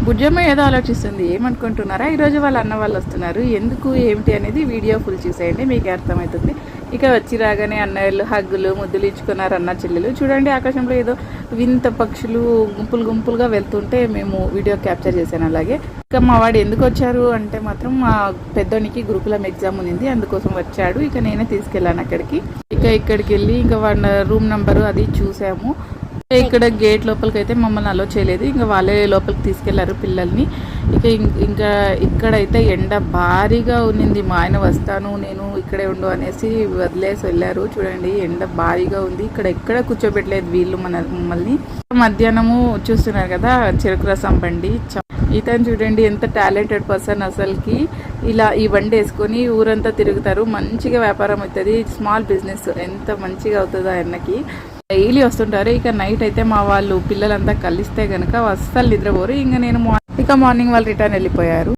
బుజ్జమ్మ ఏదో ఆలోచిస్తుంది. ఏమనుకుంటున్నారా? ఈరోజు వాళ్ళ అన్న వాళ్ళు వస్తున్నారు. ఎందుకు ఏమిటి అనేది వీడియో ఫుల్ చూసేయండి, మీకు అర్థమవుతుంది. ఇక వచ్చి రాగానే అన్నయ్యలు హగ్గులు ముద్దులు ఇచ్చుకున్నారు అన్న చెల్లెలు. చూడండి ఆకాశంలో ఏదో వింత పక్షులు గుంపులుగా వెళ్తుంటే మేము వీడియో క్యాప్చర్ చేశాను. అలాగే ఇక మా వాడు ఎందుకు వచ్చారు అంటే మాత్రం మా పెద్దోనికి గురుకులం ఎగ్జామ్ ఉంది, అందుకోసం వచ్చాడు. ఇక నేనే తీసుకెళ్ళాను అక్కడికి. ఇక్కడికి వెళ్ళి ఇంకా వాడి రూమ్ నెంబరు అది చూసాము. ఇక్కడ గేట్ లోపలికి అయితే మమ్మల్ని అలో చేయలేదు, ఇంకా వాళ్ళే లోపలికి తీసుకెళ్లారు పిల్లల్ని. ఇంకా ఇక్కడైతే ఎండ భారీగా ఉన్నింది. మా ఆయన వస్తాను నేను ఇక్కడే ఉండు అనేసి వదిలేసి వెళ్ళారు. చూడండి ఎండ భారీగా ఉంది. ఇక్కడ ఎక్కడ కూర్చోబెట్టలేదు వీళ్ళు మమ్మల్ని. మధ్యాహ్నము చూస్తున్నారు కదా చెరుకు రసం బండి. ఇతను చూడండి ఎంత టాలెంటెడ్ పర్సన్ అసలుకి. ఇలా ఈ బండి వేసుకొని ఊరంతా తిరుగుతారు, మంచిగా వ్యాపారం అవుతుంది. స్మాల్ బిజినెస్ ఎంత మంచిగా అవుతుందో ఆయనకి. డైలీ వస్తుంటారు. ఇక నైట్ అయితే మా వాళ్ళు పిల్లలంతా కలిస్తే కనుక అస్సలు నిద్రపోరు. ఇంకా నేను మార్నింగ్ వాళ్ళు రిటర్న్ వెళ్ళిపోయారు.